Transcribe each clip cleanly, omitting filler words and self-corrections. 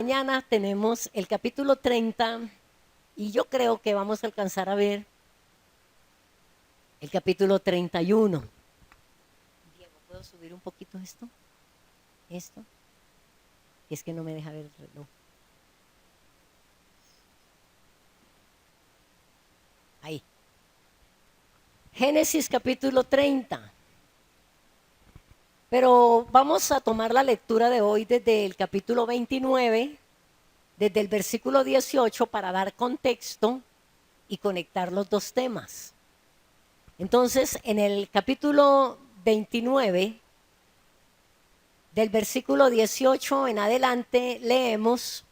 mañana tenemos el capítulo 30 y yo creo que vamos a alcanzar a ver el capítulo 31. Diego, ¿puedo subir un poquito esto? Esto. Es que no me deja ver el reloj. Ahí. Génesis capítulo 30. Pero vamos a tomar la lectura de hoy desde el capítulo 29, desde el versículo 18 para dar contexto y conectar los dos temas. Entonces, en el capítulo 29, del versículo 18 en adelante, leemos,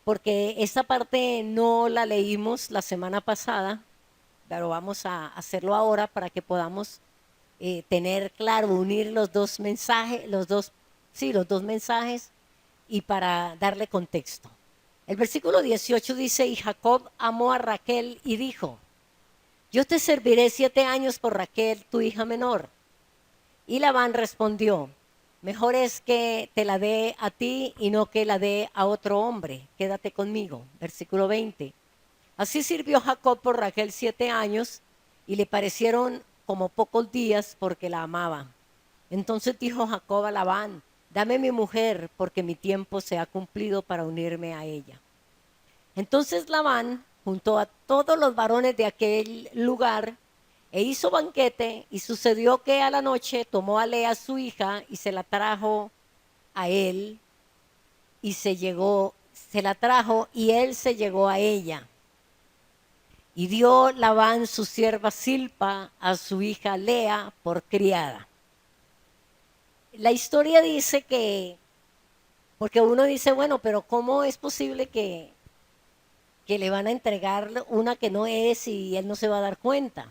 porque esta parte no la leímos la semana pasada, pero vamos a hacerlo ahora para que podamos tener claro, unir los dos mensajes, los dos mensajes y para darle contexto. El versículo 18 dice, y Jacob amó a Raquel y dijo, yo te serviré 7 años por Raquel, tu hija menor. Y Labán respondió, mejor es que te la dé a ti y no que la dé a otro hombre. Quédate conmigo. Versículo 20. Así sirvió Jacob por Raquel 7 años y le parecieron como pocos días porque la amaba. Entonces dijo Jacob a Labán, dame mi mujer porque mi tiempo se ha cumplido para unirme a ella. Entonces Labán juntó a todos los varones de aquel lugar e hizo banquete, y sucedió que a la noche tomó a Lea su hija y se la trajo a él, y se la trajo y él se llegó a ella. Y dio Labán su sierva Silpa a su hija Lea por criada. La historia dice que, porque uno dice, bueno, pero ¿cómo es posible que le van a entregar una que no es y él no se va a dar cuenta?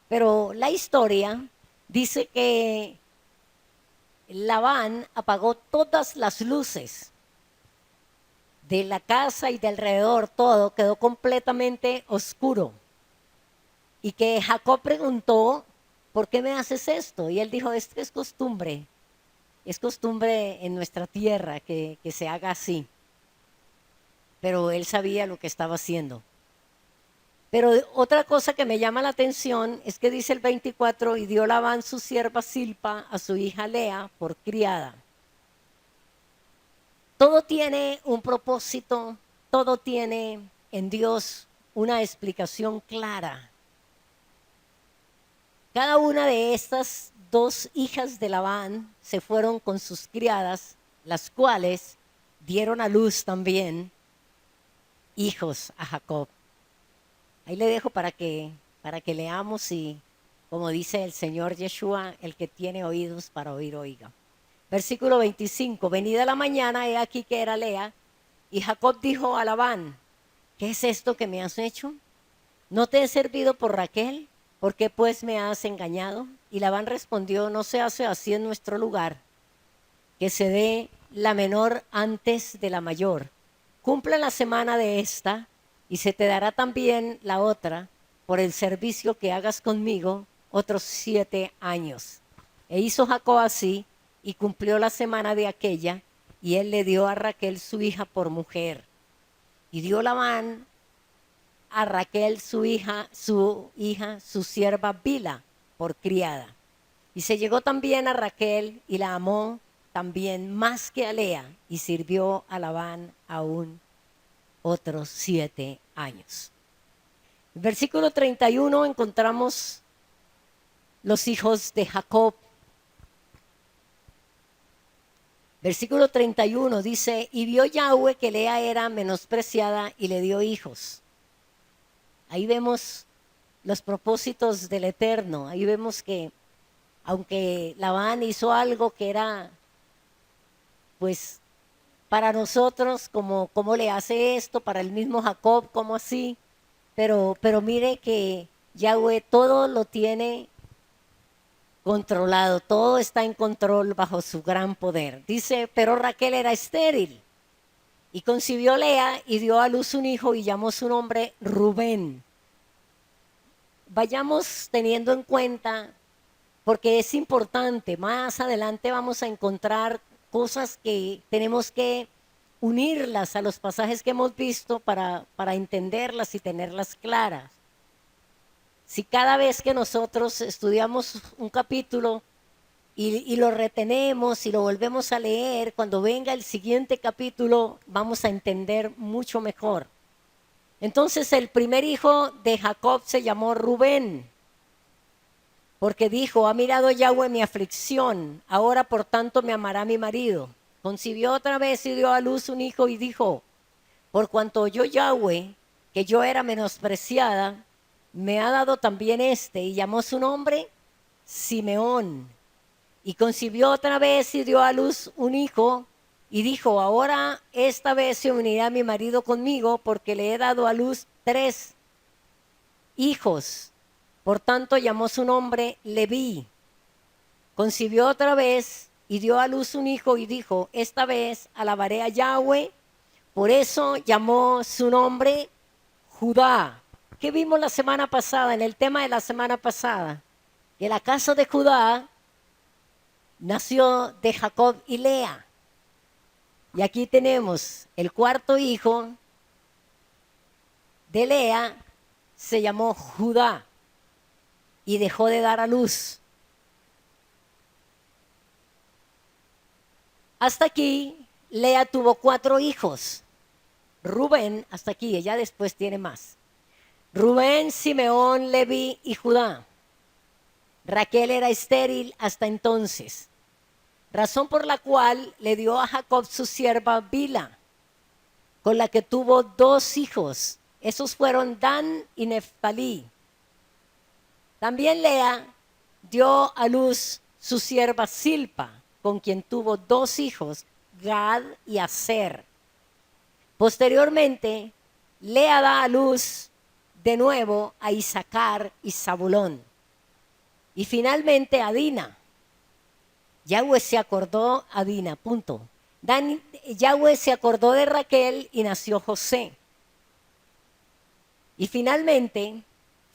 Pero la historia dice que Labán apagó todas las luces de la casa y de alrededor, todo quedó completamente oscuro. Y que Jacob preguntó, ¿por qué me haces esto? Y él dijo, es es costumbre en nuestra tierra que se haga así. Pero él sabía lo que estaba haciendo. Pero otra cosa que me llama la atención es que dice el 24, y dio Labán su sierva Silpa a su hija Lea por criada. Todo tiene un propósito, todo tiene en Dios una explicación clara. Cada una de estas dos hijas de Labán se fueron con sus criadas, las cuales dieron a luz también hijos a Jacob. Ahí le dejo para que leamos y, como dice el Señor Yeshua, el que tiene oídos para oír, oiga. Versículo 25, venida la mañana, he aquí que era Lea, y Jacob dijo a Labán, ¿qué es esto que me has hecho? ¿No te he servido por Raquel? ¿Por qué pues me has engañado? Y Labán respondió, no se hace así en nuestro lugar, que se dé la menor antes de la mayor. Cumple la semana de esta, y se te dará también la otra, por el servicio que hagas conmigo, otros 7 años. E hizo Jacob así, y cumplió la semana de aquella, y él le dio a Raquel su hija por mujer. Y dio Labán a Raquel su sierva Bila, por criada. Y se llegó también a Raquel y la amó también más que a Lea, y sirvió a Labán aún otros 7 años. En versículo 31 encontramos los hijos de Jacob. Versículo 31 dice, y vio Yahweh que Lea era menospreciada y le dio hijos. Ahí vemos los propósitos del Eterno. Ahí vemos que aunque Labán hizo algo que era, pues, para nosotros, como cómo le hace esto, para el mismo Jacob, como así, pero mire que Yahweh todo lo tiene controlado, todo está en control bajo su gran poder. Dice, pero Raquel era estéril y concibió Lea y dio a luz un hijo y llamó su nombre Rubén. Vayamos teniendo en cuenta, porque es importante, más adelante vamos a encontrar cosas que tenemos que unirlas a los pasajes que hemos visto para entenderlas y tenerlas claras. Si cada vez que nosotros estudiamos un capítulo y lo retenemos y lo volvemos a leer, cuando venga el siguiente capítulo vamos a entender mucho mejor. Entonces el primer hijo de Jacob se llamó Rubén, porque dijo: ha mirado Yahweh mi aflicción, ahora por tanto me amará mi marido. Concibió otra vez y dio a luz un hijo y dijo: por cuanto oyó Yahweh que yo era menospreciada, me ha dado también este, y llamó su nombre Simeón. Y concibió otra vez y dio a luz un hijo y dijo: ahora esta vez se unirá mi marido conmigo, porque le he dado a luz 3 hijos. Por tanto llamó su nombre Leví. Concibió otra vez y dio a luz un hijo y dijo: esta vez alabaré a Yahweh. Por eso llamó su nombre Judá. ¿Qué vimos la semana pasada, en el tema de la semana pasada? Que la casa de Judá nació de Jacob y Lea. Y aquí tenemos el cuarto hijo de Lea, se llamó Judá y dejó de dar a luz. Hasta aquí, Lea tuvo 4 hijos. Rubén, hasta aquí, ella después tiene más. Rubén, Simeón, Leví y Judá. Raquel era estéril hasta entonces, razón por la cual le dio a Jacob su sierva Bila, con la que tuvo 2 hijos. Esos fueron Dan y Neftalí. También Lea dio a luz su sierva Silpa, con quien tuvo 2 hijos, Gad y Aser. Posteriormente, Lea da a luz de nuevo a Isaacar y Zabulón. Y finalmente a Dina. Yahweh se acordó a Dina, punto. Yahweh se acordó de Raquel y nació José. Y finalmente,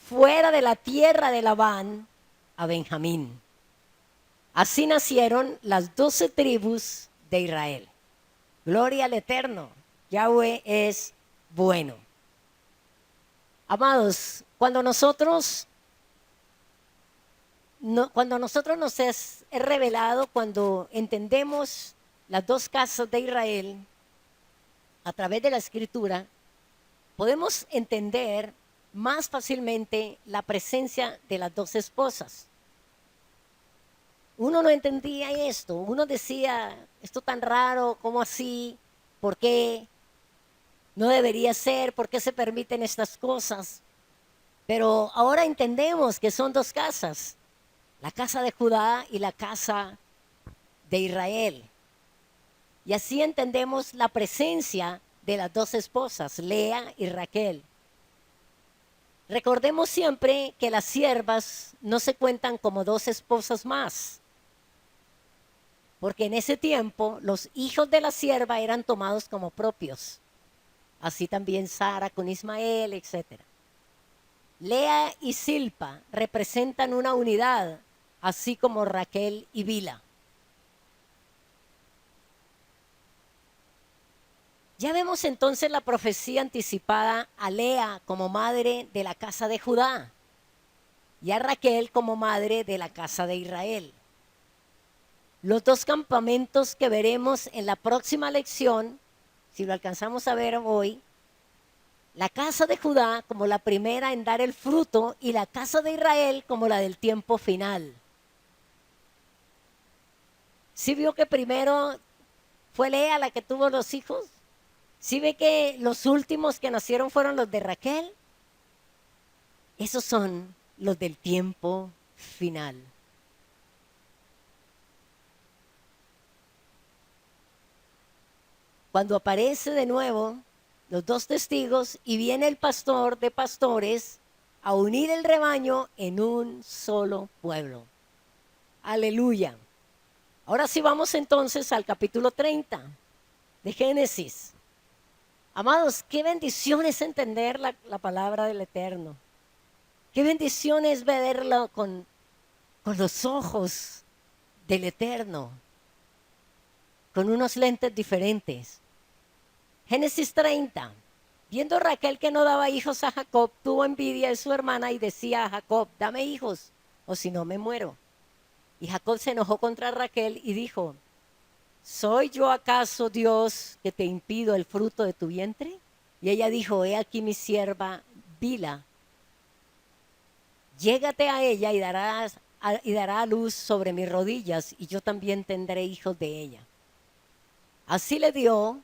fuera de la tierra de Labán, a Benjamín. Así nacieron las 12 tribus de Israel. Gloria al Eterno. Yahweh es bueno. Amados, cuando nosotros nos es revelado, cuando entendemos las 2 casas de Israel a través de la Escritura, podemos entender más fácilmente la presencia de las 2 esposas. Uno no entendía esto, uno decía: esto tan raro, ¿cómo así? ¿Por qué? No debería ser, ¿por qué se permiten estas cosas? Pero ahora entendemos que son 2 casas, la casa de Judá y la casa de Israel. Y así entendemos la presencia de las 2 esposas, Lea y Raquel. Recordemos siempre que las siervas no se cuentan como 2 esposas más, porque en ese tiempo los hijos de la sierva eran tomados como propios. Así también Sara con Ismael, etc. Lea y Silpa representan una unidad, así como Raquel y Bila. Ya vemos entonces la profecía anticipada a Lea como madre de la casa de Judá y a Raquel como madre de la casa de Israel. Los 2 campamentos que veremos en la próxima lección, si lo alcanzamos a ver hoy, la casa de Judá como la primera en dar el fruto y la casa de Israel como la del tiempo final. ¿Sí vio que primero fue Lea la que tuvo los hijos? ¿Sí ve que los últimos que nacieron fueron los de Raquel? Esos son los del tiempo final. Cuando aparece de nuevo los 2 testigos y viene el pastor de pastores a unir el rebaño en un solo pueblo. Aleluya. Ahora sí vamos entonces al capítulo 30 de Génesis. Amados, qué bendición es entender la palabra del Eterno. Qué bendición es verlo con los ojos del Eterno, con unos lentes diferentes. Génesis 30. Viendo Raquel que no daba hijos a Jacob, tuvo envidia de su hermana y decía a Jacob, dame hijos, o si no me muero. Y Jacob se enojó contra Raquel y dijo, ¿soy yo acaso Dios que te impido el fruto de tu vientre? Y ella dijo, he aquí mi sierva Bila, llégate a ella y dará a luz sobre mis rodillas, y yo también tendré hijos de ella. Así le dio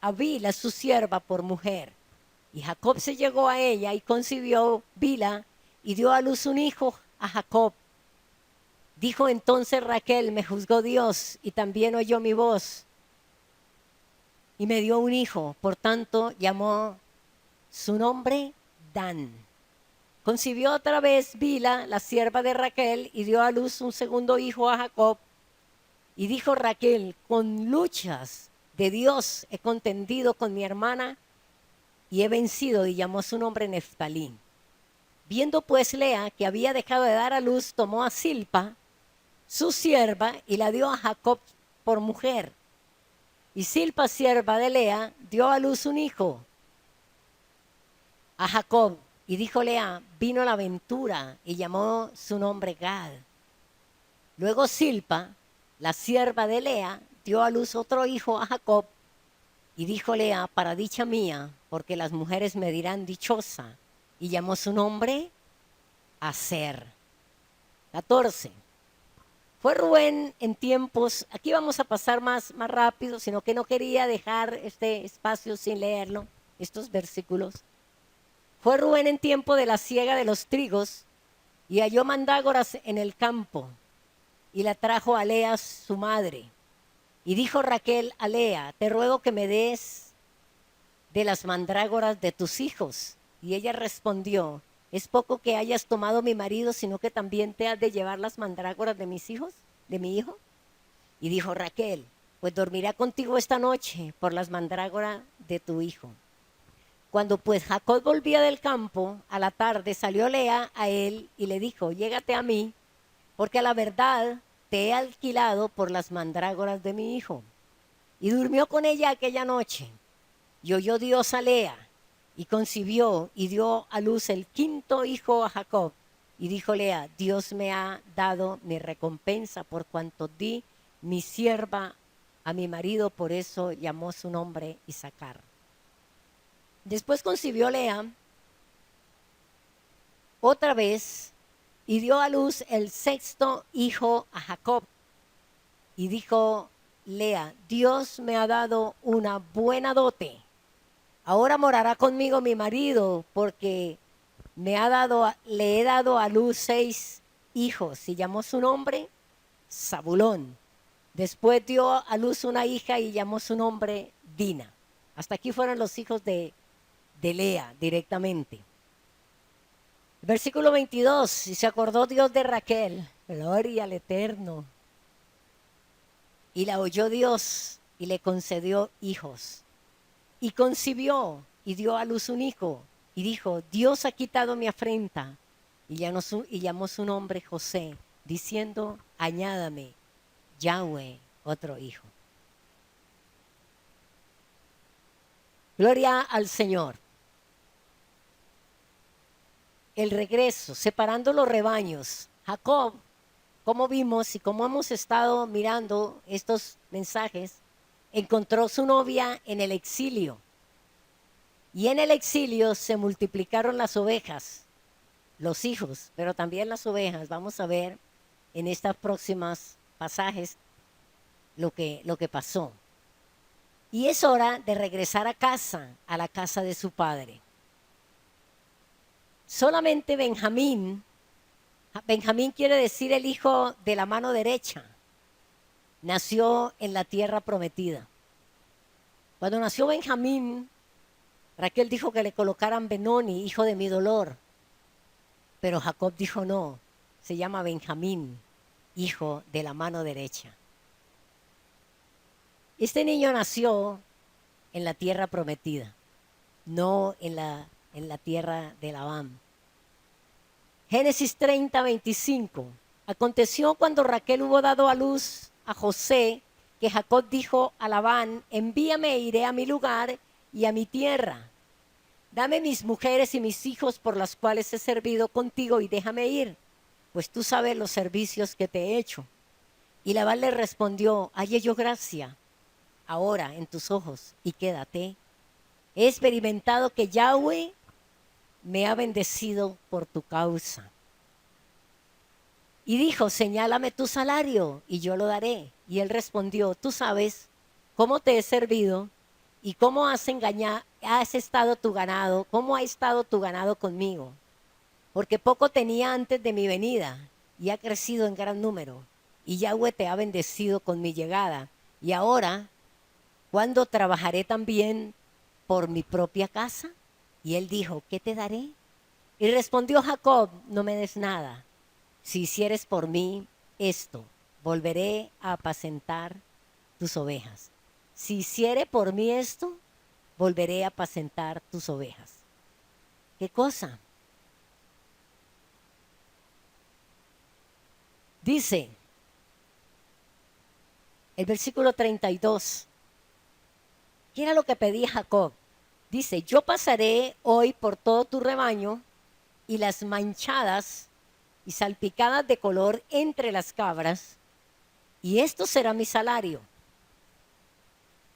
a Bila su sierva por mujer. Y Jacob se llegó a ella y concibió Bila y dio a luz un hijo a Jacob. Dijo entonces Raquel, me juzgó Dios y también oyó mi voz y me dio un hijo. Por tanto llamó su nombre Dan. Concibió otra vez Bila, la sierva de Raquel, y dio a luz un segundo hijo a Jacob. Y dijo Raquel, con luchas de Dios he contendido con mi hermana y he vencido, y llamó su nombre Neftalí. Viendo pues Lea que había dejado de dar a luz, tomó a Silpa, su sierva, y la dio a Jacob por mujer. Y Silpa, sierva de Lea, dio a luz un hijo a Jacob. Y dijo Lea, vino la ventura, y llamó su nombre Gad. Luego Silpa, la sierva de Lea, dio a luz otro hijo a Jacob. Y dijo Lea, para dicha mía, porque las mujeres me dirán dichosa. Y llamó su nombre Aser. 14. Fue Rubén en tiempos, aquí vamos a pasar más rápido, sino que no quería dejar este espacio sin leerlo, estos versículos. Fue Rubén en tiempo de la siega de los trigos y halló mandrágoras en el campo y la trajo a Lea su madre. Y dijo Raquel a Lea, te ruego que me des de las mandrágoras de tus hijos. Y ella respondió, es poco que hayas tomado mi marido, sino que también te has de llevar las mandrágoras de mis hijos, de mi hijo. Y dijo Raquel, pues dormirá contigo esta noche por las mandrágoras de tu hijo. Cuando pues Jacob volvía del campo, a la tarde salió Lea a él y le dijo, llégate a mí, porque a la verdad te he alquilado por las mandrágoras de mi hijo. Y durmió con ella aquella noche. Y oyó Dios a Lea, y concibió y dio a luz el quinto hijo a Jacob. Y dijo Lea, Dios me ha dado mi recompensa por cuanto di mi sierva a mi marido, por eso llamó su nombre Isacar. Después concibió Lea otra vez y dio a luz el sexto hijo a Jacob. Y dijo Lea, Dios me ha dado una buena dote. Ahora morará conmigo mi marido, porque le he dado a luz 6 hijos. Y llamó su nombre Zabulón. Después dio a luz una hija y llamó su nombre Dina. Hasta aquí fueron los hijos de Lea directamente. Versículo 22. Y se acordó Dios de Raquel, gloria al Eterno. Y la oyó Dios y le concedió hijos. Y concibió y dio a luz un hijo. Y dijo, Dios ha quitado mi afrenta. Y llamó su nombre José, diciendo, añádame, Yahweh, otro hijo. Gloria al Señor. El regreso, separando los rebaños. Jacob, como vimos y como hemos estado mirando estos mensajes, encontró su novia en el exilio. Y en el exilio se multiplicaron las ovejas, los hijos, pero también las ovejas. Vamos a ver en estos próximos pasajes lo que pasó. Y es hora de regresar a casa, a la casa de su padre. Solamente Benjamín quiere decir el hijo de la mano derecha, nació en la tierra prometida. Cuando nació Benjamín, Raquel dijo que le colocaran Benoni, hijo de mi dolor. Pero Jacob dijo no, se llama Benjamín, hijo de la mano derecha. Este niño nació en la tierra prometida, no en la tierra de Labán. Génesis 30, 25. Aconteció cuando Raquel hubo dado a luz a José, que Jacob dijo a Labán, envíame e iré a mi lugar y a mi tierra. Dame mis mujeres y mis hijos por las cuales he servido contigo y déjame ir, pues tú sabes los servicios que te he hecho. Y Labán le respondió, hallé yo gracia ahora en tus ojos y quédate. He experimentado que Yahweh me ha bendecido por tu causa. Y dijo, señálame tu salario y yo lo daré. Y él respondió, tú sabes cómo te he servido y cómo has estado tu ganado, cómo ha estado tu ganado conmigo. Porque poco tenía antes de mi venida y ha crecido en gran número. Y Yahweh te ha bendecido con mi llegada. Y ahora, ¿cuándo trabajaré también por mi propia casa? Y él dijo, ¿qué te daré? Y respondió Jacob, no me des nada. Si hicieres por mí esto, volveré a apacentar tus ovejas. Si hiciere por mí esto, volveré a apacentar tus ovejas. ¿Qué cosa? Dice el versículo 32. ¿Qué era lo que pedía Jacob? Dice, yo pasaré hoy por todo tu rebaño y las manchadas y salpicadas de color entre las cabras, y esto será mi salario.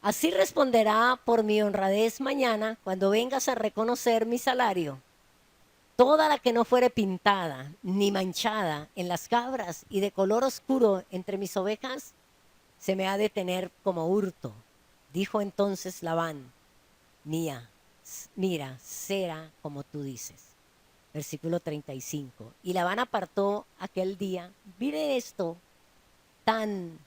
Así responderá por mi honradez mañana, cuando vengas a reconocer mi salario. Toda la que no fuere pintada ni manchada en las cabras y de color oscuro entre mis ovejas, se me ha de tener como hurto. Dijo entonces Labán, mira, será como tú dices. Versículo 35. Y Labán apartó aquel día. Mire esto tan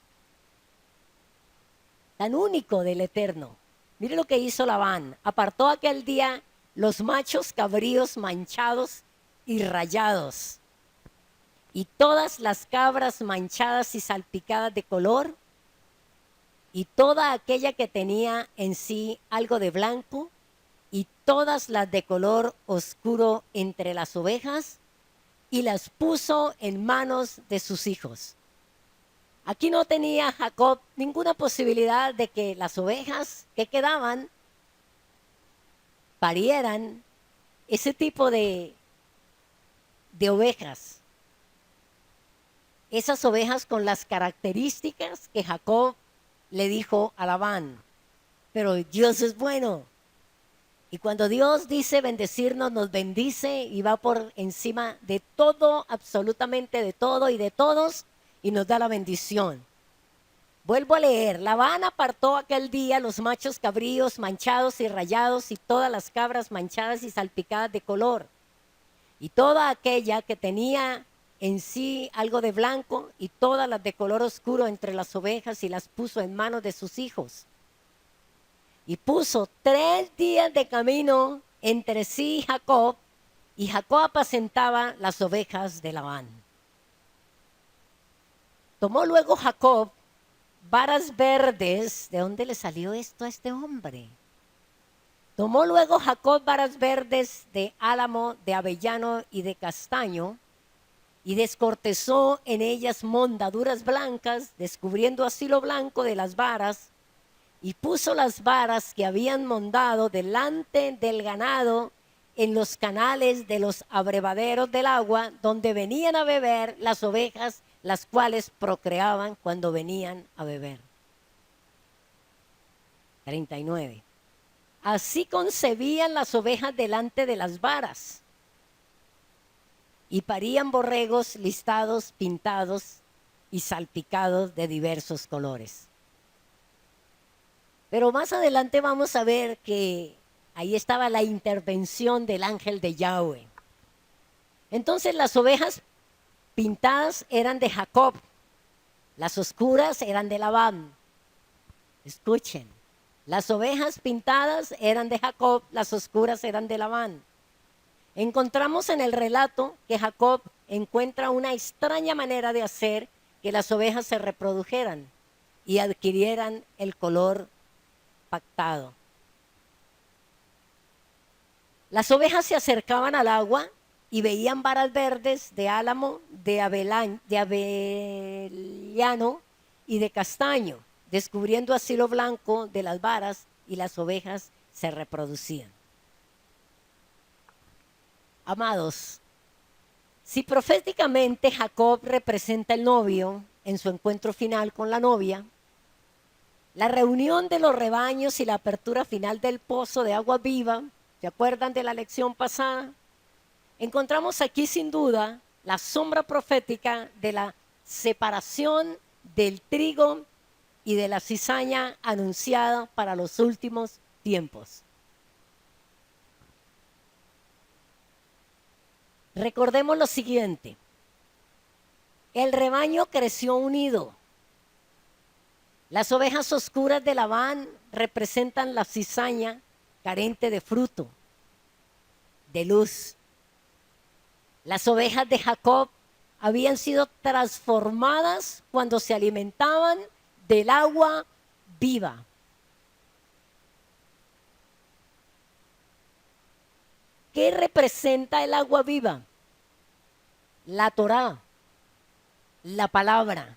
único del Eterno. Mire lo que hizo Labán. Apartó aquel día los machos cabríos manchados y rayados, y todas las cabras manchadas y salpicadas de color, y toda aquella que tenía en sí algo de blanco, y todas las de color oscuro entre las ovejas, y las puso en manos de sus hijos. Aquí no tenía Jacob ninguna posibilidad de que las ovejas que quedaban parieran ese tipo de ovejas. Esas ovejas con las características que Jacob le dijo a Labán. Pero Dios es bueno. Y cuando Dios dice bendecirnos, nos bendice y va por encima de todo, absolutamente de todo y de todos, y nos da la bendición. Vuelvo a leer. Labán apartó aquel día los machos cabríos manchados y rayados y todas las cabras manchadas y salpicadas de color, y toda aquella que tenía en sí algo de blanco, y todas las de color oscuro entre las ovejas, y las puso en manos de sus hijos. Y puso 3 días de camino entre sí Jacob, y Jacob apacentaba las ovejas de Labán. Tomó luego Jacob varas verdes. ¿De dónde le salió esto a este hombre? Tomó luego Jacob varas verdes de álamo, de avellano y de castaño, y descortezó en ellas mondaduras blancas, descubriendo así lo blanco de las varas, y puso las varas que habían mondado delante del ganado en los canales de los abrevaderos del agua, donde venían a beber las ovejas, las cuales procreaban cuando venían a beber. 39. Así concebían las ovejas delante de las varas, y parían borregos listados, pintados y salpicados de diversos colores. Pero más adelante vamos a ver que ahí estaba la intervención del ángel de Yahweh. Entonces las ovejas pintadas eran de Jacob, las oscuras eran de Labán. Escuchen, las ovejas pintadas eran de Jacob, las oscuras eran de Labán. Encontramos en el relato que Jacob encuentra una extraña manera de hacer que las ovejas se reprodujeran y adquirieran el color pactado. Las ovejas se acercaban al agua y veían varas verdes de álamo, de avellano y de castaño, descubriendo así lo blanco de las varas, y las ovejas se reproducían. Amados, si proféticamente Jacob representa el novio en su encuentro final con la novia, la reunión de los rebaños y la apertura final del pozo de agua viva, ¿se acuerdan de la lección pasada? Encontramos aquí sin duda la sombra profética de la separación del trigo y de la cizaña anunciada para los últimos tiempos. Recordemos lo siguiente: el rebaño creció unido. Las ovejas oscuras de Labán representan la cizaña carente de fruto, de luz. Las ovejas de Jacob habían sido transformadas cuando se alimentaban del agua viva. ¿Qué representa el agua viva? La Torá, la palabra.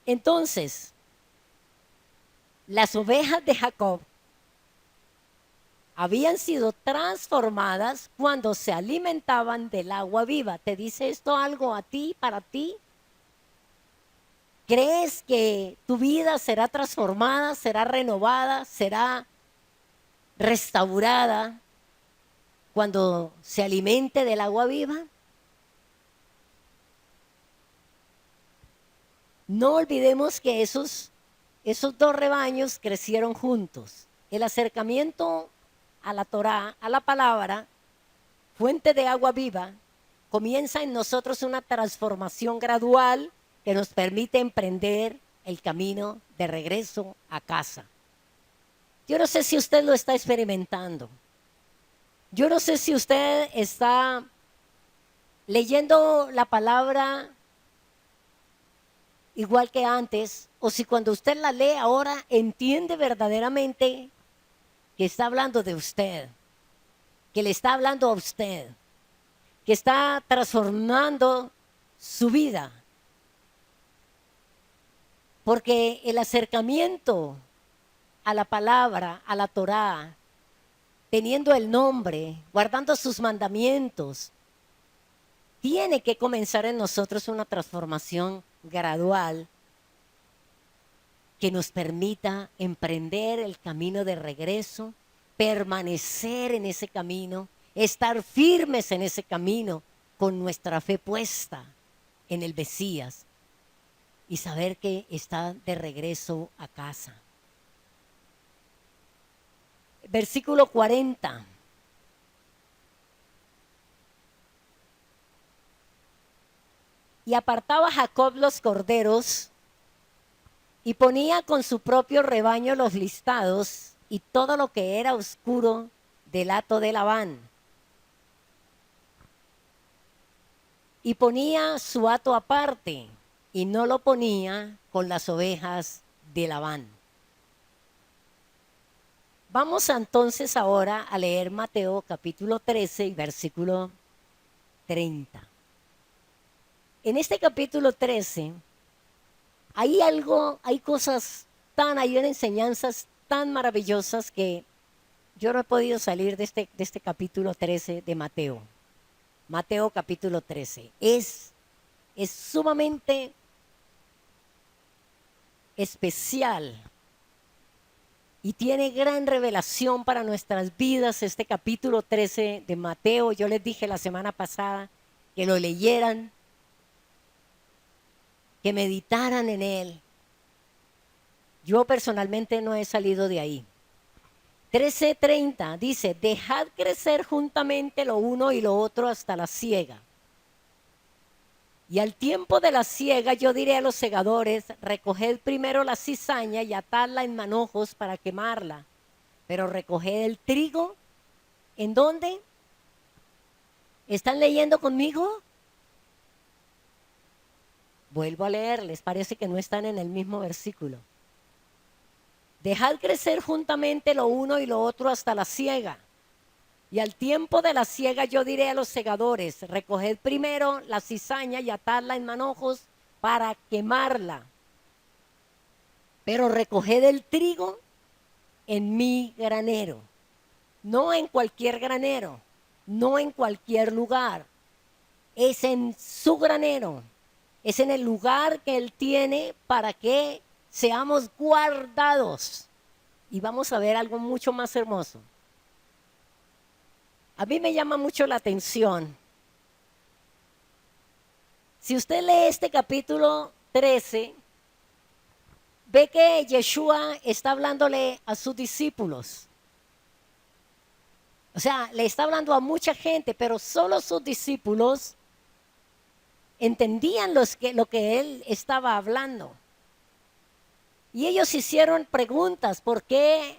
Entonces, las ovejas de Jacob habían sido transformadas cuando se alimentaban del agua viva. ¿Te dice esto algo a ti, para ti? ¿Crees que tu vida será transformada, será renovada, será restaurada cuando se alimente del agua viva? No olvidemos que esos dos rebaños crecieron juntos. El acercamiento a la Torá, a la palabra, fuente de agua viva, comienza en nosotros una transformación gradual que nos permite emprender el camino de regreso a casa. Yo no sé si usted lo está experimentando. Yo no sé si usted está leyendo la palabra igual que antes, o si cuando usted la lee ahora entiende verdaderamente que está hablando de usted, que le está hablando a usted, que está transformando su vida. Porque el acercamiento a la palabra, a la Torá, teniendo el nombre, guardando sus mandamientos, tiene que comenzar en nosotros una transformación gradual que nos permita emprender el camino de regreso, permanecer en ese camino, estar firmes en ese camino con nuestra fe puesta en el Mesías y saber que está de regreso a casa. Versículo 40. Y apartaba Jacob los corderos y ponía con su propio rebaño los listados y todo lo que era oscuro del hato de Labán. Y ponía su hato aparte y no lo ponía con las ovejas de Labán. Vamos entonces ahora a leer Mateo capítulo 13 y versículo 30. En este capítulo 13 hay hay enseñanzas tan maravillosas que yo no he podido salir de este capítulo 13 de Mateo. Mateo capítulo 13. Es sumamente especial y tiene gran revelación para nuestras vidas este capítulo 13 de Mateo. Yo les dije la semana pasada que lo leyeran, que meditaran en él. Yo personalmente no he salido de ahí. 13:30 dice: dejad crecer juntamente lo uno y lo otro hasta la siega. Y al tiempo de la siega yo diré a los segadores: recoged primero la cizaña y atadla en manojos para quemarla, pero recoged el trigo. ¿En dónde? ¿Están leyendo conmigo? Vuelvo a leerles, parece que no están en el mismo versículo. Dejad crecer juntamente lo uno y lo otro hasta la siega. Y al tiempo de la siega yo diré a los segadores: recoged primero la cizaña y atadla en manojos para quemarla. pero recoged el trigo en mi granero, no en cualquier granero, no en cualquier lugar, es en su granero, es en el lugar que Él tiene para que seamos guardados. Y vamos a ver algo mucho más hermoso. A mí me llama mucho la atención. Si usted lee este capítulo 13, ve que Yeshua está hablándole a sus discípulos. O sea, le está hablando a mucha gente, pero solo sus discípulos entendían lo que él estaba hablando. Y ellos hicieron preguntas, ¿por qué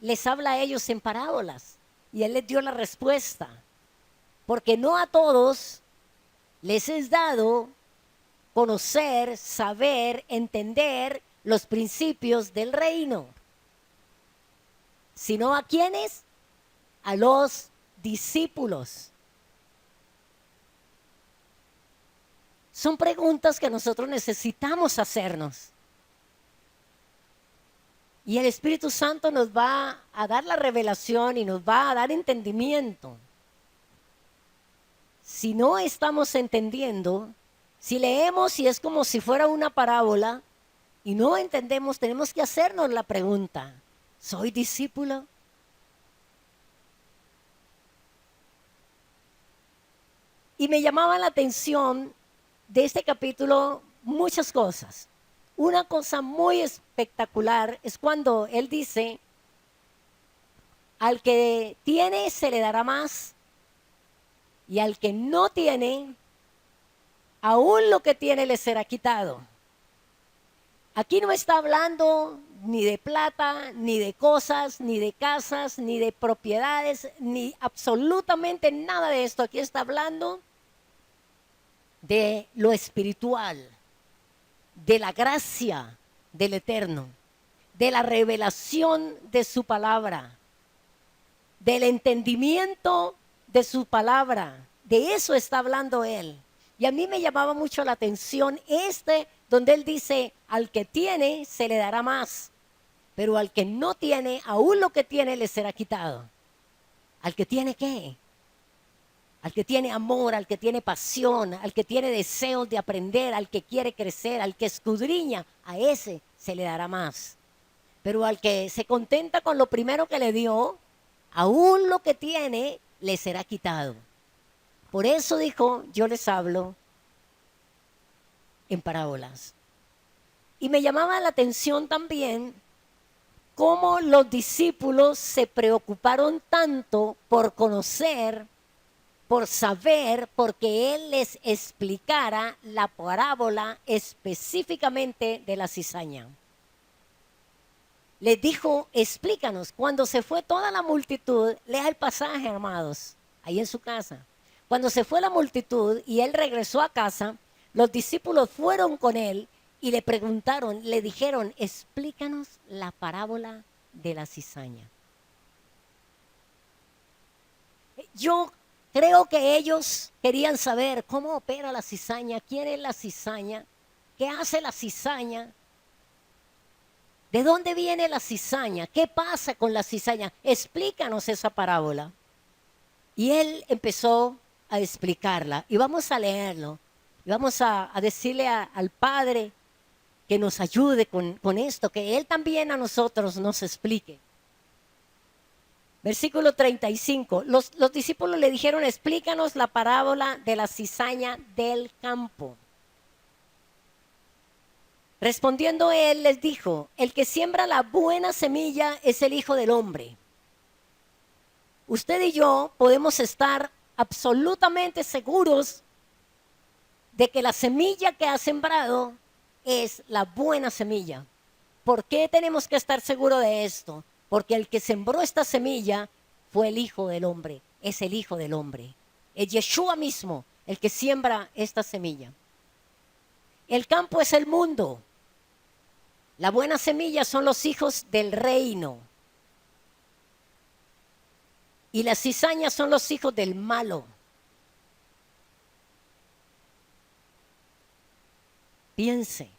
les habla a ellos en parábolas? Y él les dio la respuesta. Porque no a todos les es dado conocer, saber, entender los principios del reino. Sino a quienes, a los discípulos. Son preguntas que nosotros necesitamos hacernos. Y el Espíritu Santo nos va a dar la revelación y nos va a dar entendimiento. Si no estamos entendiendo, si leemos y es como si fuera una parábola y no entendemos, tenemos que hacernos la pregunta, ¿soy discípulo? Y me llamaba la atención de este capítulo muchas cosas. Una cosa muy espectacular es cuando él dice, al que tiene se le dará más, y al que no tiene, aún lo que tiene le será quitado. Aquí no está hablando ni de plata, ni de cosas, ni de casas, ni de propiedades, ni absolutamente nada de esto. Aquí está hablando de lo espiritual, de la gracia del Eterno, de la revelación de su palabra, del entendimiento de su palabra. De eso está hablando él. Y a mí me llamaba mucho la atención donde él dice, al que tiene se le dará más, pero al que no tiene, aún lo que tiene le será quitado. ¿Al que tiene qué? Al que tiene amor, al que tiene pasión, al que tiene deseos de aprender, al que quiere crecer, al que escudriña, a ese se le dará más. Pero al que se contenta con lo primero que le dio, aún lo que tiene le será quitado. Por eso dijo, yo les hablo en parábolas. Y me llamaba la atención también cómo los discípulos se preocuparon tanto por conocer, por saber, porque él les explicara la parábola específicamente de la cizaña. Les dijo, explícanos. Cuando se fue toda la multitud, lea el pasaje, amados, ahí en su casa. Cuando se fue la multitud y él regresó a casa, los discípulos fueron con él y le preguntaron, le dijeron, explícanos la parábola de la cizaña. Yo creo que ellos querían saber cómo opera la cizaña, quién es la cizaña, qué hace la cizaña, de dónde viene la cizaña, qué pasa con la cizaña, explícanos esa parábola. Y él empezó a explicarla y vamos a leerlo. Y vamos a decirle al Padre que nos ayude con esto, que Él también a nosotros nos explique. Versículo 35. Los discípulos le dijeron, explícanos la parábola de la cizaña del campo. Respondiendo él les dijo, el que siembra la buena semilla es el Hijo del Hombre. Usted y yo podemos estar absolutamente seguros de que la semilla que ha sembrado es la buena semilla. ¿Por qué tenemos que estar seguros de esto? Porque el que sembró esta semilla fue el Hijo del Hombre, es el Hijo del Hombre. Es Yeshua mismo el que siembra esta semilla. El campo es el mundo. La buena semilla son los hijos del reino. Y las cizañas son los hijos del malo. Piense.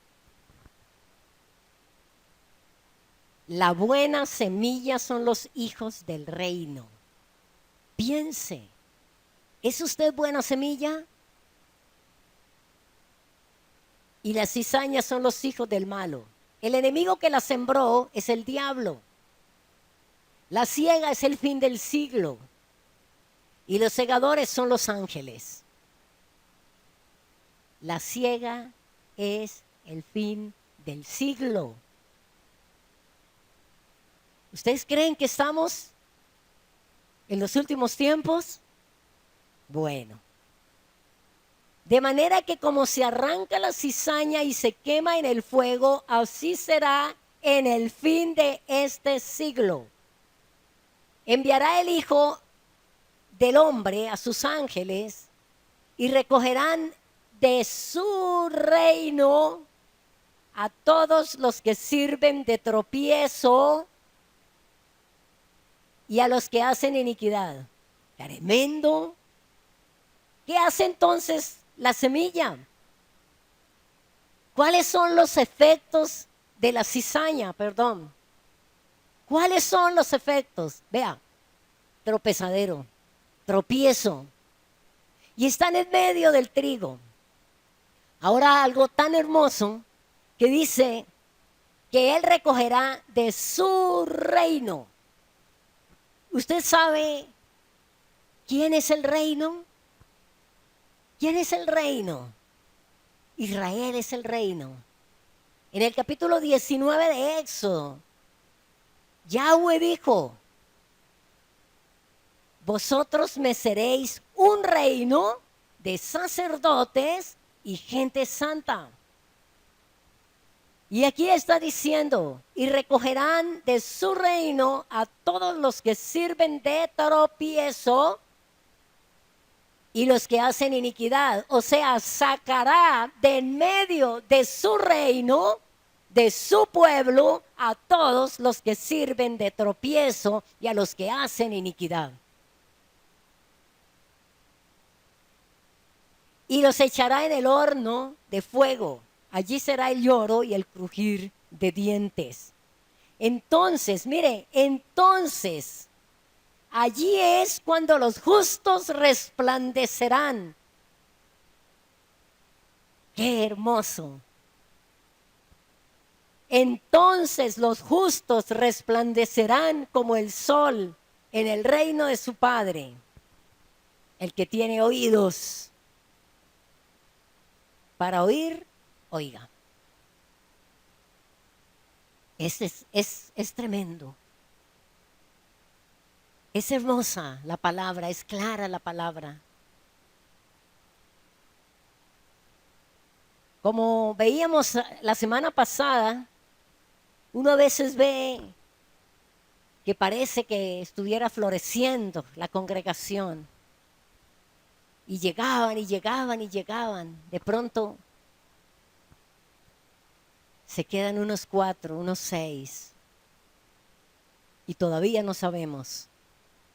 La buena semilla son los hijos del reino. Piense, ¿es usted buena semilla? Y las cizañas son los hijos del malo. El enemigo que la sembró es el diablo. La siega es el fin del siglo. Y los segadores son los ángeles. La siega es el fin del siglo. ¿Ustedes creen que estamos en los últimos tiempos? Bueno. De manera que como se arranca la cizaña y se quema en el fuego, así será en el fin de este siglo. Enviará el Hijo del Hombre a sus ángeles y recogerán de su reino a todos los que sirven de tropiezo y a los que hacen iniquidad. Tremendo. ¿Qué hace entonces la semilla? ¿Cuáles son los efectos de la cizaña? Perdón. ¿Cuáles son los efectos? Vea, tropezadero, tropiezo. Y están en medio del trigo. Ahora algo tan hermoso que dice que Él recogerá de su reino. ¿Usted sabe quién es el reino? ¿Quién es el reino? Israel es el reino. En el capítulo 19 de Éxodo, Yahweh dijo, vosotros me seréis un reino de sacerdotes y gente santa. Y aquí está diciendo, y recogerán de su reino a todos los que sirven de tropiezo y los que hacen iniquidad. O sea, sacará de en medio de su reino, de su pueblo, a todos los que sirven de tropiezo y a los que hacen iniquidad. Y los echará en el horno de fuego. Allí será el lloro y el crujir de dientes. Entonces, mire, entonces, allí es cuando los justos resplandecerán. ¡Qué hermoso! Entonces los justos resplandecerán como el sol en el reino de su Padre. El que tiene oídos para oír, oiga. Es tremendo. Es hermosa la palabra, es clara la palabra. Como veíamos la semana pasada, uno a veces ve que parece que estuviera floreciendo la congregación. Y llegaban y llegaban y llegaban. De pronto se quedan unos 4, unos 6. Y todavía no sabemos.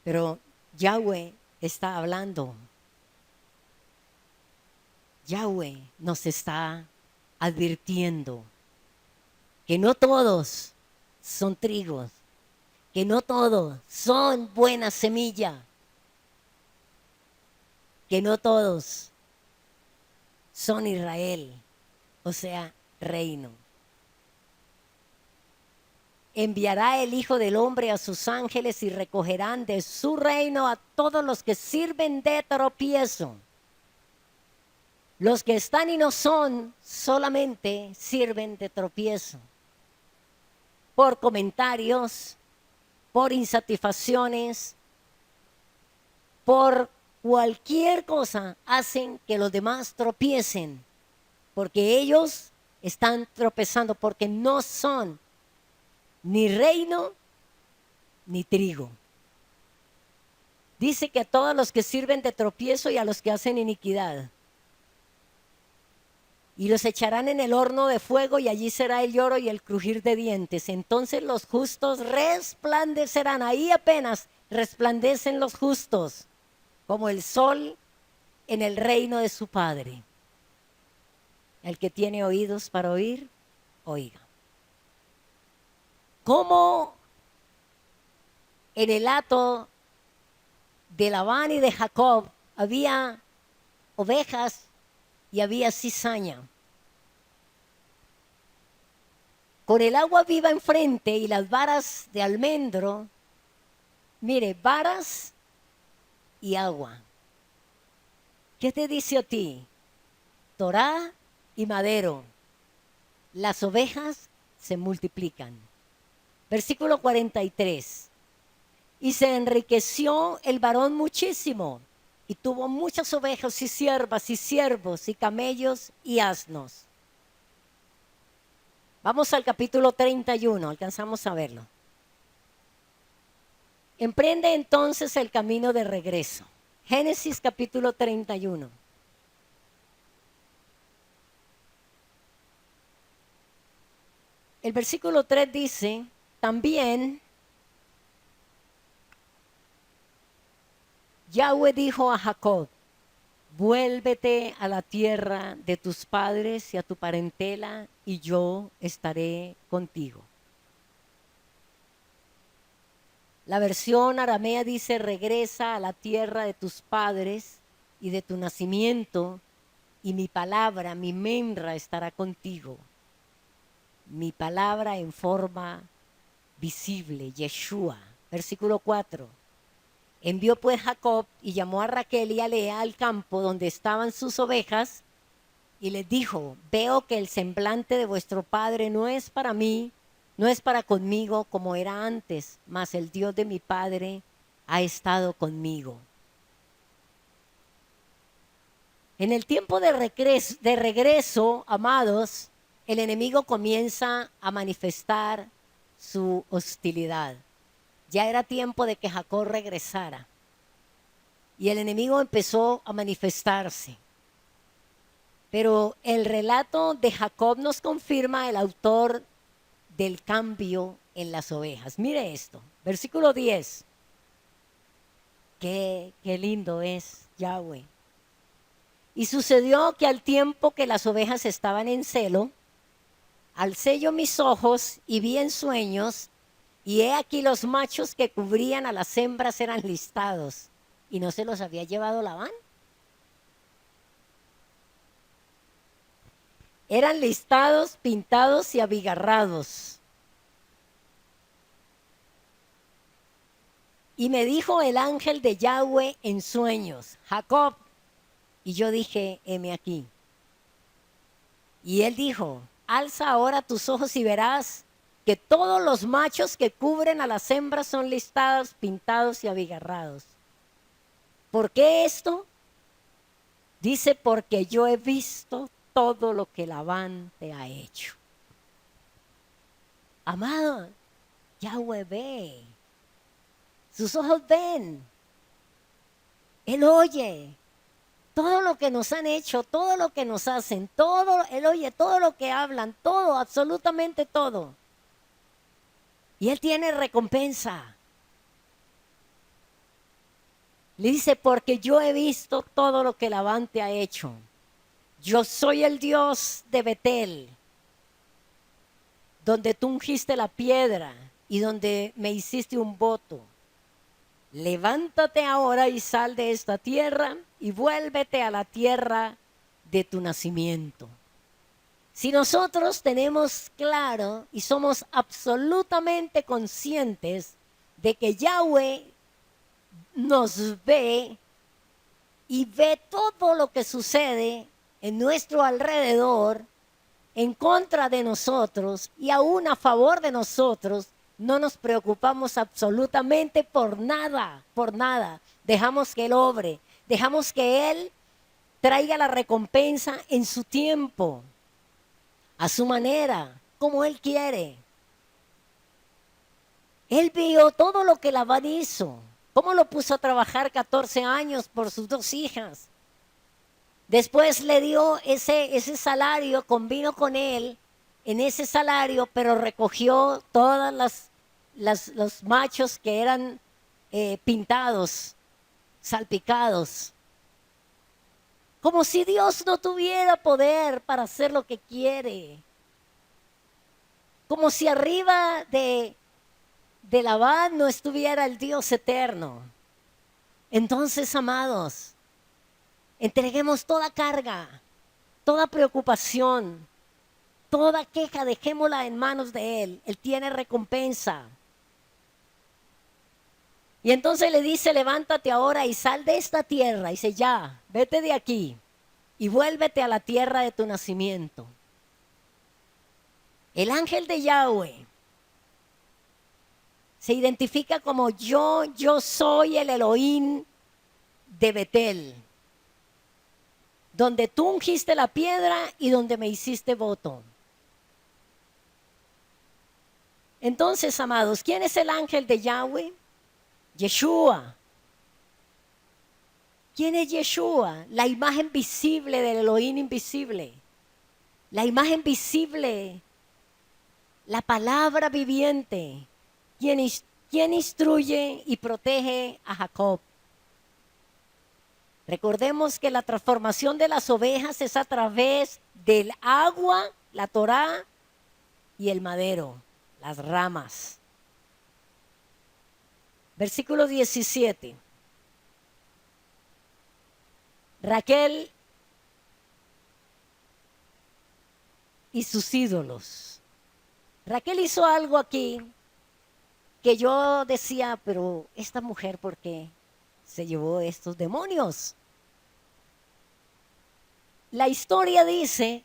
Pero Yahweh está hablando. Yahweh nos está advirtiendo que no todos son trigos, que no todos son buena semilla, que no todos son Israel, o sea, reino. Enviará el Hijo del Hombre a sus ángeles y recogerán de su reino a todos los que sirven de tropiezo. Los que están y no son solamente sirven de tropiezo. Por comentarios, por insatisfacciones, por cualquier cosa hacen que los demás tropiecen. Porque ellos están tropezando porque no son ni reino ni trigo. Dice que a todos los que sirven de tropiezo y a los que hacen iniquidad. Y los echarán en el horno de fuego y allí será el lloro y el crujir de dientes. Entonces los justos resplandecerán. Ahí apenas resplandecen los justos como el sol en el reino de su Padre. El que tiene oídos para oír, oiga. cómo en el hato de Labán y de Jacob había ovejas y había cizaña. Con el agua viva enfrente y las varas de almendro, mire, varas y agua. ¿Qué te dice a ti? Torá y madero. Las ovejas se multiplican. Versículo 43. Y se enriqueció el varón muchísimo, y tuvo muchas ovejas y siervas y siervos y camellos y asnos. Vamos al capítulo 31, alcanzamos a verlo. Emprende entonces el camino de regreso. Génesis capítulo 31. El versículo 3 dice, también Yahweh dijo a Jacob, vuélvete a la tierra de tus padres y a tu parentela, y yo estaré contigo. La versión aramea dice, regresa a la tierra de tus padres y de tu nacimiento, y mi palabra, mi memra, estará contigo. Mi palabra en forma visible, Yeshua. Versículo 4. Envió pues Jacob y llamó a Raquel y a Lea al campo donde estaban sus ovejas y les dijo, veo que el semblante de vuestro padre no es para mí, no es para conmigo como era antes, mas el Dios de mi padre ha estado conmigo. En el tiempo de regreso, amados, el enemigo comienza a manifestar su hostilidad. Ya era tiempo de que Jacob regresara. Y el enemigo empezó a manifestarse. Pero el relato de Jacob nos confirma el autor del cambio en las ovejas. Mire esto, versículo 10. Qué lindo es Yahweh. Y sucedió que al tiempo que las ovejas estaban en celo, alcé yo mis ojos y vi en sueños, y he aquí los machos que cubrían a las hembras eran listados. ¿Y no se los había llevado Labán? Eran listados, pintados y abigarrados. Y me dijo el ángel de Yahweh en sueños, Jacob. Y yo dije, heme aquí. Y él dijo, alza ahora tus ojos y verás que todos los machos que cubren a las hembras son listados, pintados y abigarrados. ¿Por qué esto? Dice, porque yo he visto todo lo que Labán te ha hecho. Amado, Yahweh ve. Sus ojos ven. Él oye. Todo lo que nos han hecho, todo lo que nos hacen, todo, Él oye todo lo que hablan, todo, absolutamente todo. Y Él tiene recompensa. Le dice, porque yo he visto todo lo que Labán te ha hecho. Yo soy el Dios de Betel, donde tú ungiste la piedra y donde me hiciste un voto. Levántate ahora y sal de esta tierra y vuélvete a la tierra de tu nacimiento. Si nosotros tenemos claro y somos absolutamente conscientes de que Yahweh nos ve y ve todo lo que sucede en nuestro alrededor, en contra de nosotros y aún a favor de nosotros, no nos preocupamos absolutamente por nada, por nada. Dejamos que Él obre, dejamos que Él traiga la recompensa en su tiempo, a su manera, como Él quiere. Él vio todo lo que Labán hizo, cómo lo puso a trabajar 14 años por sus 2 hijas. Después le dio ese salario, convino con él en ese salario, pero recogió todas los machos que eran pintados, salpicados. Como si Dios no tuviera poder para hacer lo que quiere. como si arriba de Labán no estuviera el Dios eterno. Entonces, amados, entreguemos toda carga, toda preocupación, toda queja, dejémosla en manos de Él. Él tiene recompensa. Y entonces le dice, levántate ahora y sal de esta tierra. Y dice, ya, vete de aquí y vuélvete a la tierra de tu nacimiento. El ángel de Yahweh se identifica como yo soy el Elohim de Betel, donde tú ungiste la piedra y donde me hiciste voto. Entonces, amados, ¿quién es el ángel de Yahweh? Yeshua. ¿Quién es Yeshua? La imagen visible del Elohim invisible. La imagen visible, la palabra viviente. ¿Quién instruye y protege a Jacob? Recordemos que la transformación de las ovejas es a través del agua, la Torá, y el madero, las ramas. Versículo 17. Raquel y sus ídolos. Raquel hizo algo aquí que yo decía, pero esta mujer, ¿por qué se llevó estos demonios? La historia dice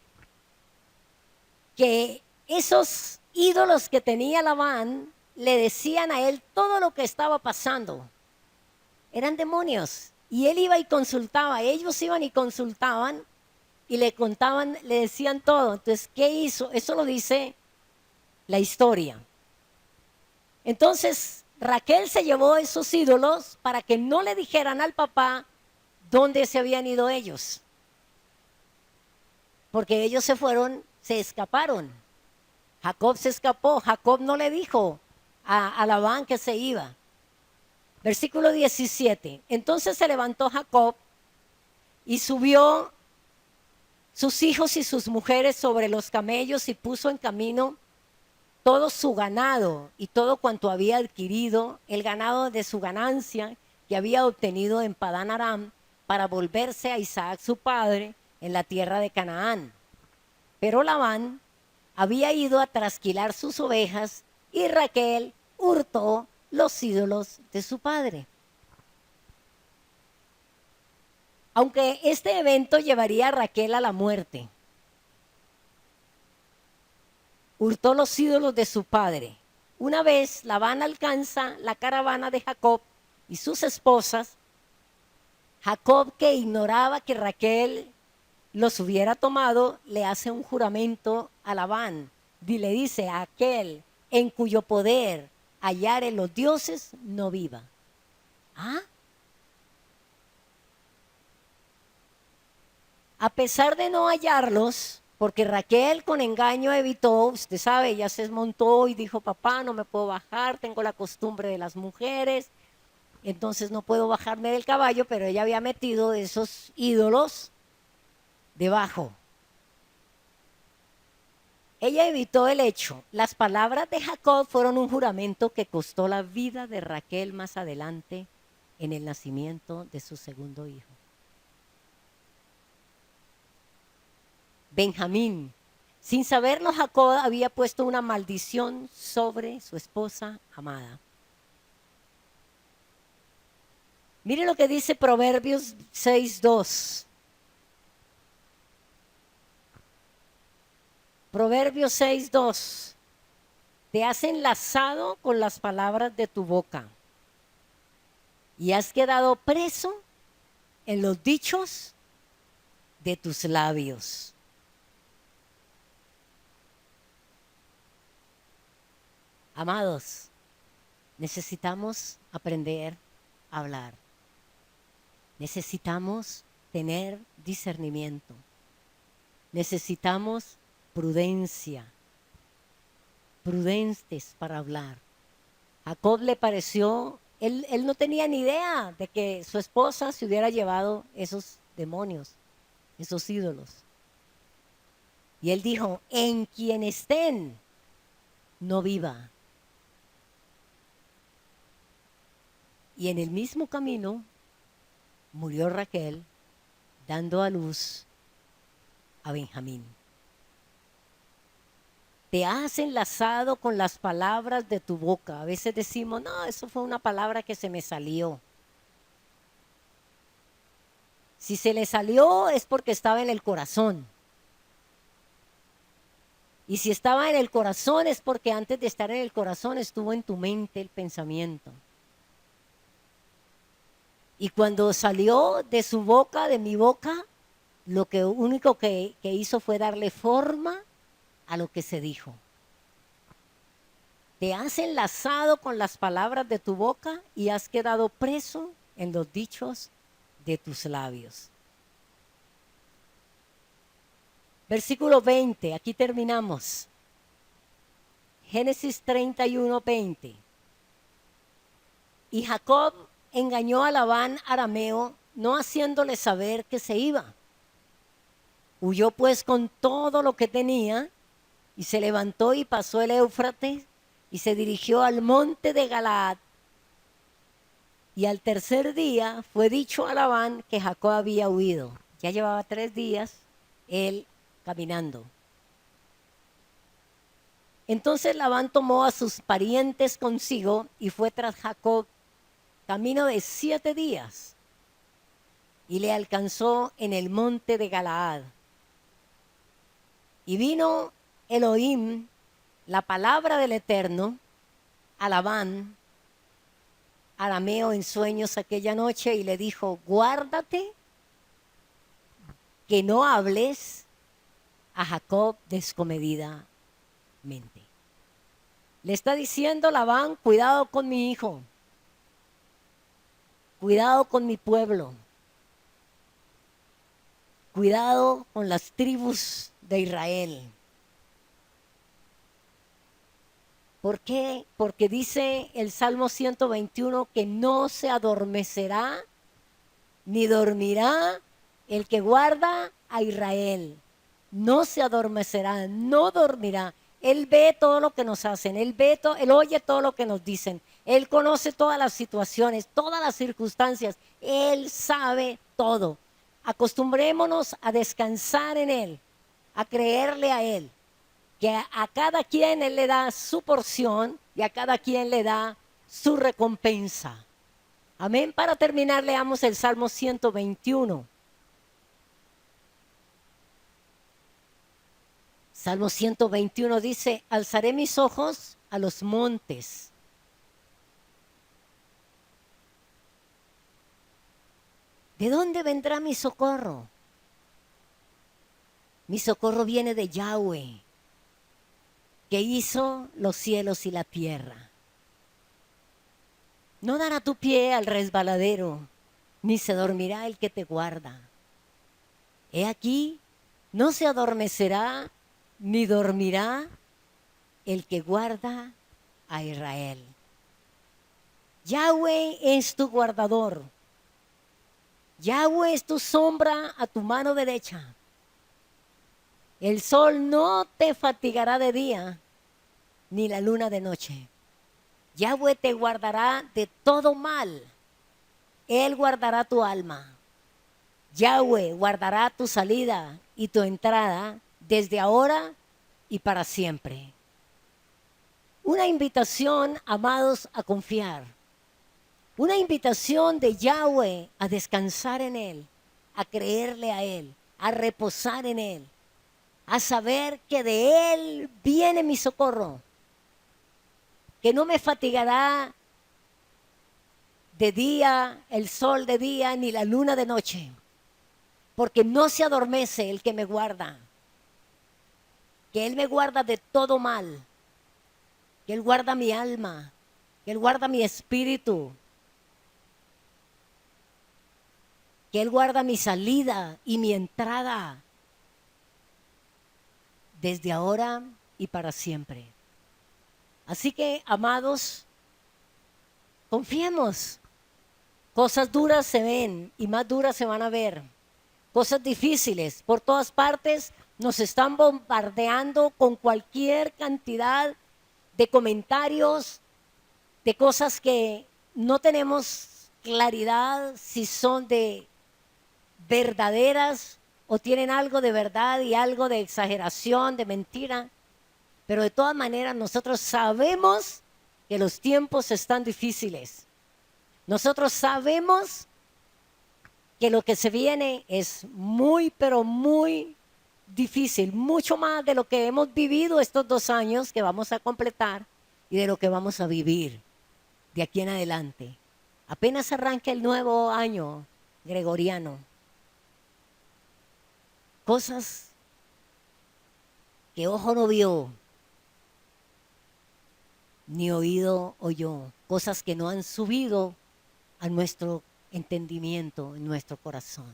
que esos ídolos que tenía Labán le decían a él todo lo que estaba pasando. Eran demonios. Y él iba y consultaba, ellos iban y consultaban y le contaban, le decían todo. Entonces, ¿qué hizo? Eso lo dice la historia. Entonces, Raquel se llevó esos ídolos para que no le dijeran al papá dónde se habían ido ellos. Porque ellos se fueron, se escaparon. Jacob se escapó, Jacob no le dijo a Labán que se iba. Versículo 17. Entonces se levantó Jacob y subió sus hijos y sus mujeres sobre los camellos y puso en camino todo su ganado y todo cuanto había adquirido, el ganado de su ganancia que había obtenido en Padán Aram, para volverse a Isaac su padre en la tierra de Canaán. Pero Labán había ido a trasquilar sus ovejas y Raquel hurtó los ídolos de su padre. Aunque este evento llevaría a Raquel a la muerte, hurtó los ídolos de su padre. Una vez Labán alcanza la caravana de Jacob y sus esposas, Jacob, que ignoraba que Raquel los hubiera tomado, le hace un juramento a Labán. Y le dice, a aquel en cuyo poder hallare los dioses, no viva. ¿Ah? A pesar de no hallarlos, porque Raquel con engaño evitó, usted sabe, ella se desmontó y dijo, papá, no me puedo bajar, tengo la costumbre de las mujeres, entonces no puedo bajarme del caballo, pero ella había metido esos ídolos debajo. Ella evitó el hecho. Las palabras de Jacob fueron un juramento que costó la vida de Raquel más adelante en el nacimiento de su segundo hijo. Benjamín. Sin saberlo, Jacob había puesto una maldición sobre su esposa amada. Mire lo que dice Proverbios 6:2. Proverbios 6:2. Te has enlazado con las palabras de tu boca y has quedado preso en los dichos de tus labios. Amados, necesitamos aprender a hablar. Necesitamos tener discernimiento. Necesitamos prudencia. Prudentes para hablar. Jacob le pareció, él no tenía ni idea de que su esposa se hubiera llevado esos demonios, esos ídolos. Y él dijo, en quien estén, no viva. Y en el mismo camino murió Raquel, dando a luz a Benjamín. Te has enlazado con las palabras de tu boca. A veces decimos, no, eso fue una palabra que se me salió. Si se le salió es porque estaba en el corazón. Y si estaba en el corazón es porque antes de estar en el corazón estuvo en tu mente el pensamiento. Y cuando salió de su boca, de mi boca, lo único que hizo fue darle forma a lo que se dijo. Te has enlazado con las palabras de tu boca y has quedado preso en los dichos de tus labios. Versículo 20, aquí terminamos. Génesis 31, 20. Y Jacob engañó a Labán arameo, no haciéndole saber que se iba. Huyó pues con todo lo que tenía y se levantó y pasó el Éufrates y se dirigió al monte de Galaad. Y al tercer día fue dicho a Labán que Jacob había huido. Ya llevaba 3 días él caminando. Entonces Labán tomó a sus parientes consigo y fue tras Jacob camino de 7 días y le alcanzó en el monte de Galaad. Y vino Elohim, la palabra del Eterno, a Labán, arameo, en sueños aquella noche y le dijo: guárdate que no hables a Jacob descomedidamente. Le está diciendo Labán: cuidado con mi hijo, cuidado con mi pueblo, cuidado con las tribus de Israel. ¿Por qué? Porque dice el Salmo 121 que no se adormecerá ni dormirá el que guarda a Israel. No se adormecerá, no dormirá. Él ve todo lo que nos hacen, él oye todo lo que nos dicen, él conoce todas las situaciones, todas las circunstancias, él sabe todo. Acostumbrémonos a descansar en él, a creerle a él, que a cada quien él le da su porción y a cada quien le da su recompensa. Amén. Para terminar, leamos el Salmo 121. Salmo 121 dice: alzaré mis ojos a los montes. ¿De dónde vendrá mi socorro? Mi socorro viene de Yahweh, que hizo los cielos y la tierra. No dará tu pie al resbaladero, ni se dormirá el que te guarda. He aquí, no se adormecerá, ni dormirá el que guarda a Israel. Yahweh es tu guardador. Yahweh es tu sombra a tu mano derecha. El sol no te fatigará de día, ni la luna de noche. Yahweh te guardará de todo mal. Él guardará tu alma. Yahweh guardará tu salida y tu entrada desde ahora y para siempre. Una invitación, amados, a confiar. Una invitación de Yahweh a descansar en Él, a creerle a Él, a reposar en Él, a saber que de Él viene mi socorro, que no me fatigará de día, el sol de día, ni la luna de noche, porque no se adormece el que me guarda, que Él me guarda de todo mal, que Él guarda mi alma, que Él guarda mi espíritu, que Él guarda mi salida y mi entrada, desde ahora y para siempre. Así que, amados, confiemos. Cosas duras se ven y más duras se van a ver. Cosas difíciles. Por todas partes nos están bombardeando con cualquier cantidad de comentarios, de cosas que no tenemos claridad si son de verdaderas o tienen algo de verdad y algo de exageración, de mentira. Pero de todas maneras nosotros sabemos que los tiempos están difíciles. Nosotros sabemos que lo que se viene es muy, pero muy difícil, mucho más de lo que hemos vivido estos 2 años que vamos a completar y de lo que vamos a vivir de aquí en adelante. Apenas arranca el nuevo año gregoriano. Cosas que ojo no vio, ni oído oyó, cosas que no han subido a nuestro entendimiento, en nuestro corazón.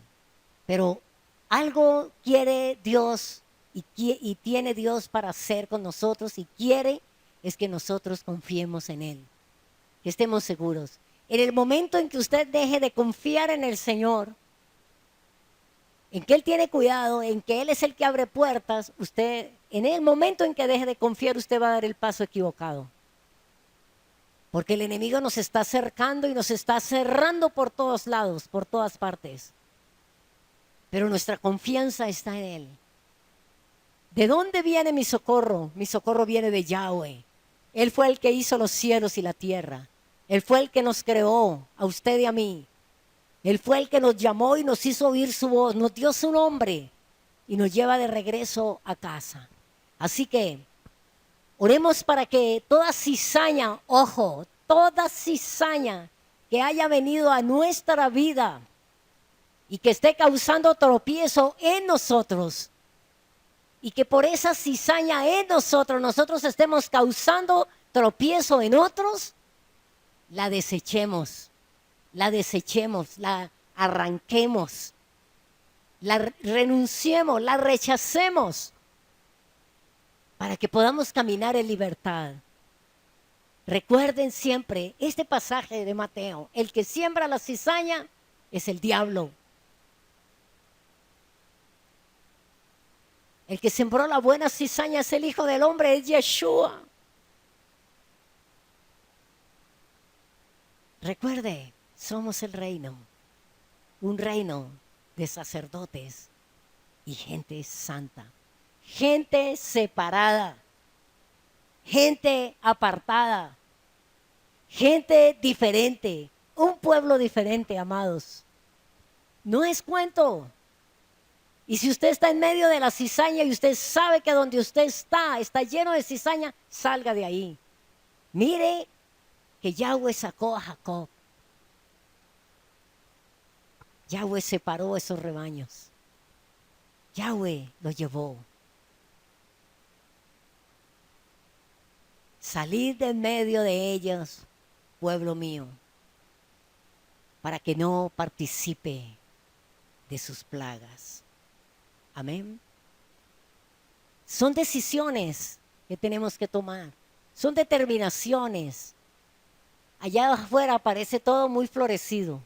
Pero algo quiere Dios y tiene Dios para hacer con nosotros y quiere es que nosotros confiemos en Él, que estemos seguros. En el momento en que usted deje de confiar en el Señor, en que Él tiene cuidado, en que Él es el que abre puertas, usted, en el momento en que deje de confiar, usted va a dar el paso equivocado. Porque el enemigo nos está acercando y nos está cerrando por todos lados, por todas partes. Pero nuestra confianza está en Él. ¿De dónde viene mi socorro? Mi socorro viene de Yahweh. Él fue el que hizo los cielos y la tierra. Él fue el que nos creó, a usted y a mí. Él fue el que nos llamó y nos hizo oír su voz, nos dio su nombre y nos lleva de regreso a casa. Así que oremos para que toda cizaña, ojo, toda cizaña que haya venido a nuestra vida y que esté causando tropiezo en nosotros, y que por esa cizaña en nosotros estemos causando tropiezo en otros, la desechemos, la arranquemos, la renunciemos, la rechacemos, para que podamos caminar en libertad. Recuerden siempre este pasaje de Mateo: el que siembra la cizaña es el diablo. El que sembró la buena cizaña es el Hijo del Hombre, es Yeshua. Recuerde, somos el reino, un reino de sacerdotes y gente santa, gente separada, gente apartada, gente diferente, un pueblo diferente, amados. No es cuento. Y si usted está en medio de la cizaña y usted sabe que donde usted está lleno de cizaña, salga de ahí. Mire que Yahweh sacó a Jacob. Yahweh separó esos rebaños. Yahweh los llevó. Salid de en medio de ellos, pueblo mío, para que no participe de sus plagas. Amén. Son decisiones que tenemos que tomar. Son determinaciones. Allá afuera parece todo muy florecido,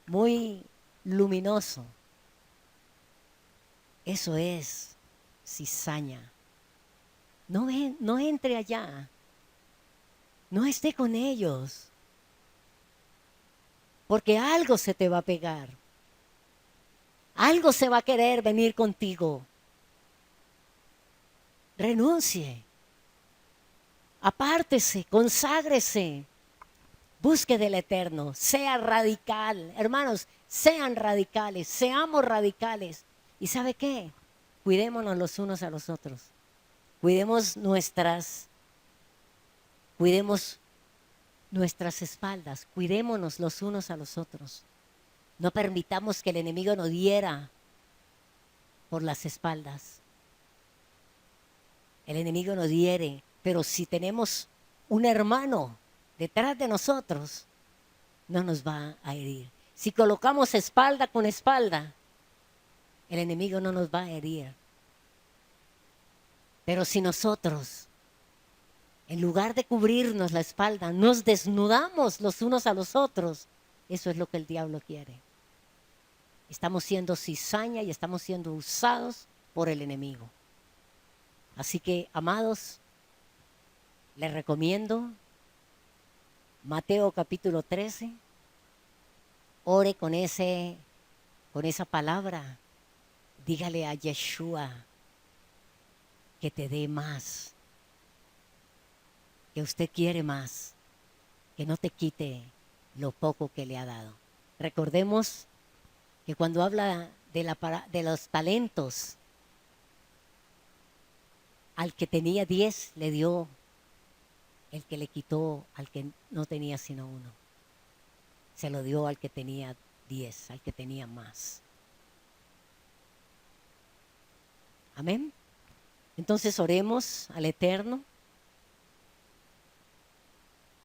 muy luminoso. Eso es cizaña. No entre allá. No esté con ellos. Porque algo se te va a pegar. Algo se va a querer venir contigo. Renuncie. Apártese, conságrese. Busque del Eterno. Sea radical. Hermanos, sean radicales. Seamos radicales. ¿Y sabe qué? Cuidémonos los unos a los otros. Cuidemos nuestras espaldas. Cuidémonos los unos a los otros. No permitamos que el enemigo nos hiera por las espaldas. El enemigo nos hiere, pero si tenemos un hermano detrás de nosotros, no nos va a herir. Si colocamos espalda con espalda, el enemigo no nos va a herir. Pero si nosotros, en lugar de cubrirnos la espalda, nos desnudamos los unos a los otros, eso es lo que el diablo quiere. Estamos siendo cizaña y estamos siendo usados por el enemigo. Así que, amados, Le recomiendo Mateo capítulo 13. Ore con esa palabra. Dígale a Yeshua que te dé más, que usted quiere más, que no te quite lo poco que le ha dado. Recordemos que cuando habla de los talentos, al que tenía 10 le dio, el que le quitó al que no tenía sino uno. Se lo dio al que tenía 10, al que tenía más. Amén. Entonces oremos al Eterno.